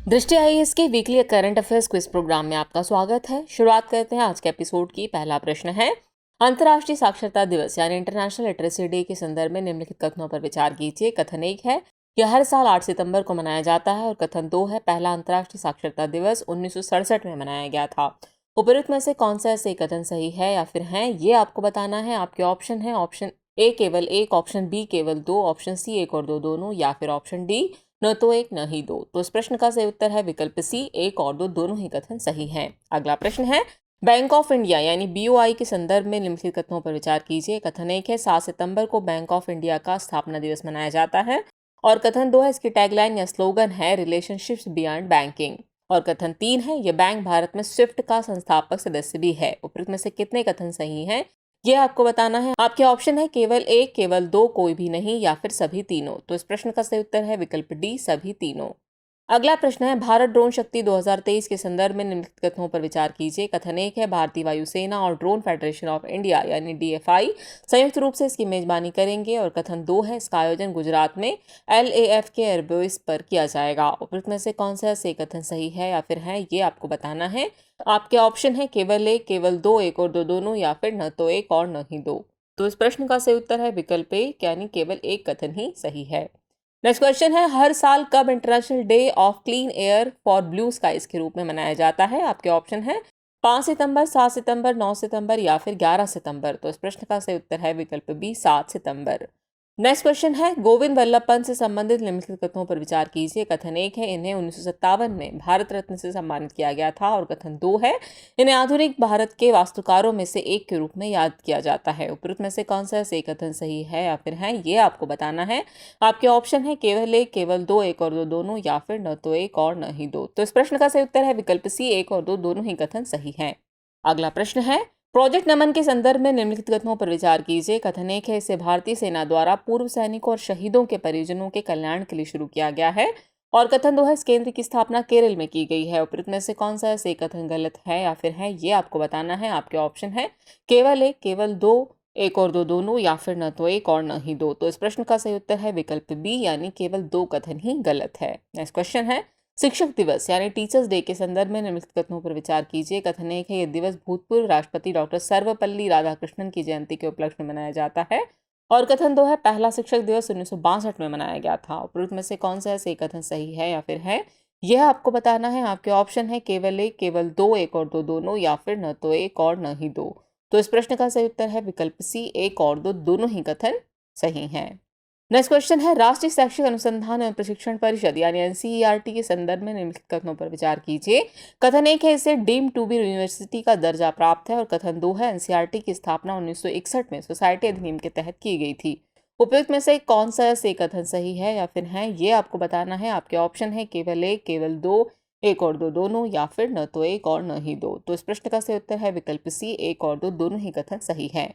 दृष्टि आईएएस के weekly current affairs quiz program में आपका स्वागत है। शुरुआत करते हैं आज के एपिसोड की। पहला प्रश्न है, अंतर्राष्ट्रीय साक्षरता दिवस यानी इंटरनेशनल लिटरेसी डे के संदर्भ में निम्नलिखित कथनों पर विचार कीजिए। कथन 1 है, यह हर साल 8 सितंबर को मनाया जाता है। और कथन 2 है, पहला अंतर्राष्ट्रीय साक्षरता दिवस 1967 में मनाया गया था। उपरोक्त में से कौन सा ऐसे कथन सही है या फिर है, ये आपको बताना है। आपके ऑप्शन है ऑप्शन ए केवल 1, ऑप्शन बी केवल 2, ऑप्शन सी 1 और 2 दोनों, या फिर ऑप्शन डी न तो 1 न ही 2। तो इस प्रश्न का सही उत्तर है विकल्प सी, 1 और 2 दोनों ही कथन सही हैं। अगला प्रश्न है, बैंक ऑफ इंडिया यानी बीओआई के संदर्भ में निम्नलिखित कथनों पर विचार कीजिए। कथन 1 है, 7 सितंबर को बैंक ऑफ इंडिया का स्थापना दिवस मनाया जाता है। और कथन 2 है, इसकी टैगलाइन या स्लोगन है रिलेशनशिप्स बियॉन्ड बैंकिंग। और कथन 3 है, यह बैंक भारत में स्विफ्ट का संस्थापक सदस्य भी है। उपरोक्त में से कितने कथन सही हैं, ये आपको बताना है। आपके ऑप्शन है केवल 1, केवल 2, कोई भी नहीं, या फिर सभी तीनों। तो इस प्रश्न का सही उत्तर है विकल्प डी, सभी तीनों। अगला प्रश्न है, भारत ड्रोन शक्ति 2023 के संदर्भ में निम्नलिखित कथनों पर विचार कीजिए। कथन 1 है, भारतीय वायुसेना और ड्रोन फेडरेशन ऑफ इंडिया यानी डीएफआई संयुक्त रूप से इसकी मेजबानी करेंगे। और कथन 2 है, इसका आयोजन गुजरात में एलएएफ के एयरबेस पर किया जाएगा। उपरोक्त में से कौन सा से कथन सही है या फिर है, ये आपको बताना है। आपके ऑप्शन है केवल 1, केवल 2, 1 और 2 दोनों, या फिर न तो 1 और न ही 2। तो इस प्रश्न का सही उत्तर है विकल्प ए, यानी केवल एक कथन ही सही है। नेक्स्ट क्वेश्चन है, हर साल कब international day of clean air for blue skies के रूप में मनाया जाता है। आपके ऑप्शन है 5 सितंबर, 7 सितंबर, 9 सितंबर, या फिर 11 सितंबर। तो इस प्रश्न का सही उत्तर है विकल्प बी, 7 सितंबर। नेक्स्ट क्वेश्चन है, गोविंद वल्लभ पंत से संबंधित निम्नलिखित कथनों पर विचार कीजिए। कथन 1 है, इन्हें 1957 में भारत रत्न से सम्मानित किया गया था। और कथन 2 है, इन्हें आधुनिक भारत के वास्तुकारों में से एक के रूप में याद किया जाता है। उपरोक्त में से कौन सा से कथन सही है या फिर है, ये आपको बताना है। आपके ऑप्शन है केवल 1, केवल 2, 1 और 2 दोनों, या फिर न तो 1 और न ही 2। तो इस प्रश्न का सही उत्तर है विकल्प सी, 1 और 2 दोनों ही कथन सही है। अगला प्रश्न है, प्रोजेक्ट नमन के संदर्भ में निम्नलिखित कथनों पर विचार कीजिए। कथन 1 है, इसे भारतीय सेना द्वारा पूर्व सैनिकों और शहीदों के परिजनों के कल्याण के लिए शुरू किया गया है। और कथन 2 है, इस केंद्र की स्थापना केरल में की गई है। उपरोक्त में से कौन सा से कथन गलत है या फिर है, ये आपको बताना है। आपके ऑप्शन है केवल 1, केवल 2, 1 और 2 दोनों, या फिर न तो 1 और न ही 2। तो इस प्रश्न का सही उत्तर है विकल्प बी, यानी केवल 2 कथन ही गलत है। नेक्स्ट क्वेश्चन है, शिक्षक दिवस यानी टीचर्स डे के संदर्भ में निम्नलिखित कथनों पर विचार कीजिए। कथन 1 है, यह दिवस भूतपूर्व राष्ट्रपति डॉक्टर सर्वपल्ली राधाकृष्णन की जयंती के उपलक्ष्य में मनाया जाता है। और कथन 2 है, पहला शिक्षक दिवस 1962 में मनाया गया था। उपरोक्त में से कौन सा ऐसे कथन सही है या फिर है, यह आपको बताना है। आपके ऑप्शन है केवल 1, केवल 2, 1 और 2 दोनों, या फिर न तो 1 और न ही 2। तो इस प्रश्न का सही उत्तर है विकल्प सी, 1 और 2 दोनों ही कथन सही हैं। नेक्स्ट क्वेश्चन है, राष्ट्रीय शैक्षिक अनुसंधान एवं प्रशिक्षण परिषद यानी एनसीईआरटी के संदर्भ में निम्नलिखित कथनों पर विचार कीजिए। कथन 1 है, इसे डीम्ड टू बी यूनिवर्सिटी का दर्जा प्राप्त है। और कथन 2 है, एनसीईआरटी की स्थापना 1961 में सोसाइटी अधिनियम के तहत की गई थी। उपयुक्त में से कौन सा से कथन सही है या फिर है, ये आपको बताना है। आपके ऑप्शन है केवल 1, केवल 2, 1 और 2 दोनों, या फिर न तो 1 और न ही 2। तो इस प्रश्न का सही उत्तर है विकल्प सी, 1 और 2 दोनों ही कथन सही है।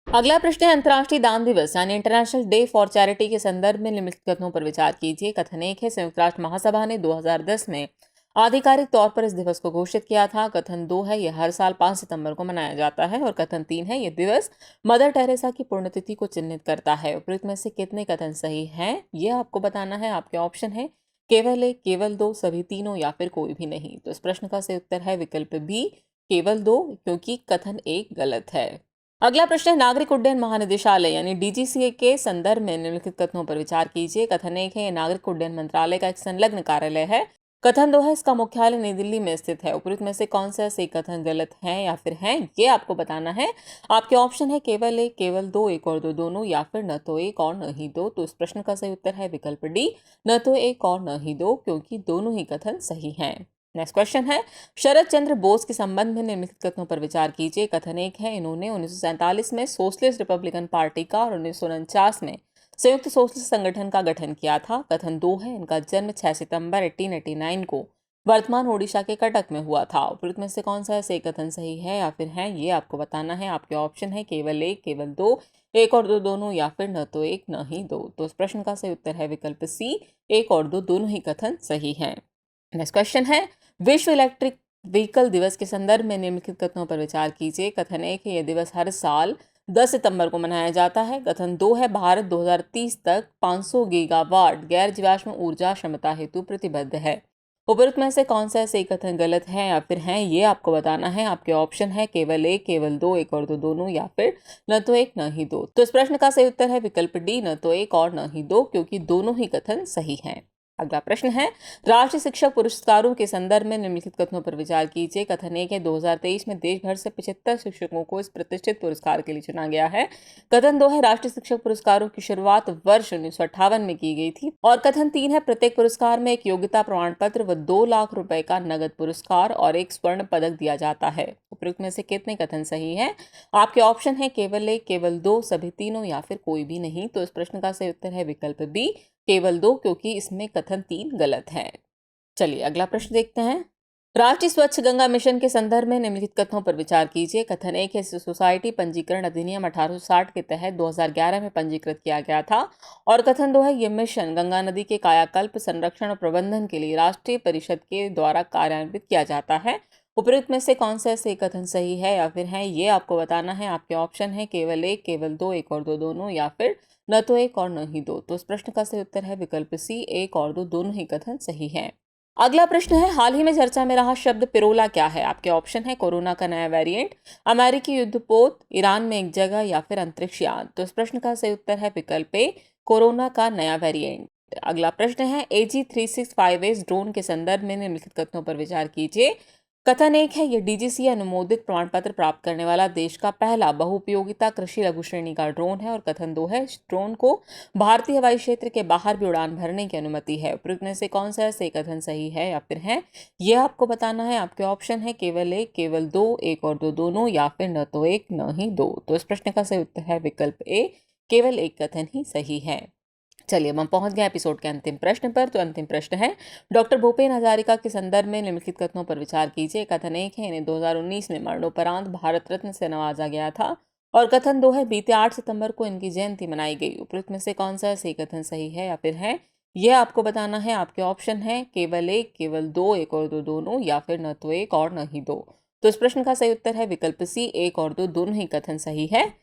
अगला प्रश्न है, अंतर्राष्ट्रीय दान दिवस यानी इंटरनेशनल डे फॉर चैरिटी के संदर्भ में निम्नलिखित कथनों पर विचार कीजिए। कथन 1 है, संयुक्त राष्ट्र महासभा ने 2010 में आधिकारिक तौर पर इस दिवस को घोषित किया था। कथन 2 है, यह हर साल 5 सितंबर को मनाया जाता है। और कथन 3 है, यह दिवस मदर टेरेसा की पुण्यतिथि को चिन्हित करता है। उपरोक्त में से कितने कथन सही हैं, यह आपको बताना है। आपके ऑप्शन है केवल 1, केवल 2, सभी तीनों, या फिर कोई भी नहीं। तो इस प्रश्न का सही उत्तर है विकल्प बी, केवल 2, क्योंकि कथन 1 गलत है। अगला प्रश्न है, नागरिक उड्डयन महानिदेशालय यानी डीजीसीए के संदर्भ में निम्नलिखित कथनों पर विचार कीजिए। कथन 1 है, नागरिक उड्डयन मंत्रालय का एक संलग्न कार्यालय है। कथन 2 है, इसका मुख्यालय नई दिल्ली में स्थित है। उपरोक्त में से कौन सा से कथन गलत है या फिर है, ये आपको बताना है। आपके ऑप्शन है केवल 1, केवल 2, 1 और 2 दोनों, या फिर न तो 1 और न ही 2। तो इस प्रश्न का सही उत्तर है विकल्प डी, न तो 1 और न ही 2, क्योंकि दोनों ही कथन सही हैं। नेक्स्ट क्वेश्चन है, शरद चंद्र बोस के संबंध में निम्नलिखित कथनों पर विचार कीजिए। कथन 1 है, इन्होंने 1947 में सोशलिस्ट रिपब्लिकन पार्टी का और 1949 में संयुक्त सोशलिस्ट संगठन का गठन किया था। कथन 2 है, इनका जन्म 6 सितंबर 1889 को वर्तमान ओडिशा के कटक में हुआ था। उपरोक्त में से कौन सा ऐसे कथन सही है या फिर है, ये आपको बताना है। आपके ऑप्शन है केवल 1, केवल 2, 1 और 2 दोनों, या फिर न तो 1 न ही 2। तो इस प्रश्न का सही उत्तर है विकल्प सी, 1 और 2 दोनों ही कथन सही हैं। नेक्स्ट क्वेश्चन है, विश्व इलेक्ट्रिक व्हीकल दिवस के संदर्भ में निम्नलिखित कथनों पर विचार कीजिए। कथन 1 है, यह दिवस हर साल 10 सितंबर को मनाया जाता है। कथन 2 है, भारत 2030 तक 500 गीगावाट गैर जीवाश्म ऊर्जा क्षमता हेतु प्रतिबद्ध है। उपरोक्त में से कौन सा सही कथन गलत है या फिर है, ये आपको बताना है। आपके ऑप्शन है केवल एक, केवल दो, एक और दो दोनों, या फिर न तो एक न ही दो। तो इस प्रश्न का सही उत्तर है विकल्प डी, न तो एक और न ही दो, क्योंकि दोनों ही कथन सही हैं। अगला प्रश्न है, राष्ट्रीय शिक्षक पुरस्कारों के संदर्भ में निम्नलिखित कथनों पर विचार कीजिए। कथन एक है, 2023 में देश भर से 75 शिक्षकों को इस प्रतिष्ठित पुरस्कार के लिए चुना गया है। कथन दो है, राष्ट्रीय शिक्षक पुरस्कारों की शुरुआत वर्ष 1958 में की गई थी। और कथन तीन है, प्रत्येक पुरस्कार में एक योग्यता प्रमाण पत्र व 2 लाख रुपए का नगद पुरस्कार और एक स्वर्ण पदक दिया जाता है। उपरोक्त में से कितने कथन सही है? आपके ऑप्शन है केवल एक, केवल दो, सभी तीनों, या फिर कोई भी नहीं। तो इस प्रश्न का सही उत्तर है विकल्प बी, केवल दो, क्योंकि इसमें कथन तीन गलत है। चलिए अगला प्रश्न देखते हैं। राष्ट्रीय स्वच्छ गंगा मिशन के संदर्भ में निम्नलिखित कथनों पर विचार कीजिए। कथन एक है, सोसाइटी पंजीकरण अधिनियम 1860 के तहत 2011 में पंजीकृत किया गया था। और कथन दो है, यह मिशन गंगा नदी के कायाकल्प, संरक्षण और प्रबंधन के लिए राष्ट्रीय परिषद के द्वारा कार्यान्वित किया जाता है। उपरोक्त में से कौन सा सही कथन सही है या फिर है, ये आपको बताना है। आपके ऑप्शन है केवल एक, केवल दो, एक और दो दोनों, या फिर न तो एक और न ही दो। तो इस प्रश्न का सही उत्तर है विकल्प सी, एक और दो दोनों ही कथन सही है। अगला प्रश्न है, हाल ही में चर्चा में रहा शब्द पिरोला क्या है? आपके ऑप्शन है कोरोना का नया वेरिएंट, अमेरिकी युद्धपोत, ईरान में एक जगह, या फिर अंतरिक्ष यान। तो इस प्रश्न का सही उत्तर है विकल्प ए, कोरोना का नया वेरिएंट। अगला प्रश्न है, AG-365S ड्रोन के संदर्भ में निम्नलिखित कथनों पर विचार कीजिए। कथन एक है, यह DGC अनुमोदित प्रमाण पत्र प्राप्त करने वाला देश का पहला बहुउपयोगिता कृषि लघु श्रेणी का ड्रोन है। और कथन दो है, इस ड्रोन को भारतीय हवाई क्षेत्र के बाहर भी उड़ान भरने की अनुमति है। उपरोक्त में से कौन सा सही कथन सही है या फिर है, यह आपको बताना है। आपके ऑप्शन है केवल एक, केवल दो, एक और दो दोनों, या फिर न तो एक न ही दो। तो इस प्रश्न का सही उत्तर है विकल्प ए, केवल एक कथन ही सही है। चलिए हम पहुंच गए एपिसोड के अंतिम प्रश्न पर। तो अंतिम प्रश्न है, डॉक्टर भूपेन हजारिका के संदर्भ में निम्नलिखित कथनों पर विचार कीजिए। कथन एक है, इन्हें 2019 में मरणोपरांत भारत रत्न से नवाजा गया था। और कथन दो है, बीते 8 सितंबर को इनकी जयंती मनाई गई। उपरोक्त में से कौन सा सही कथन सही है या फिर है, यह आपको बताना है। आपके ऑप्शन है केवल एक, केवल दो, एक और दो दोनों, या फिर न तो एक और न ही दो। तो इस प्रश्न का सही उत्तर है विकल्प सी, एक और दो दोनों ही कथन सही है।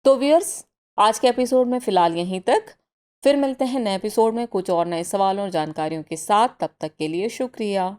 तो व्यूअर्स, आज के एपिसोड में फिलहाल यहीं तक। फिर मिलते हैं नए एपिसोड में कुछ और नए सवालों और जानकारियों के साथ। तब तक के लिए शुक्रिया।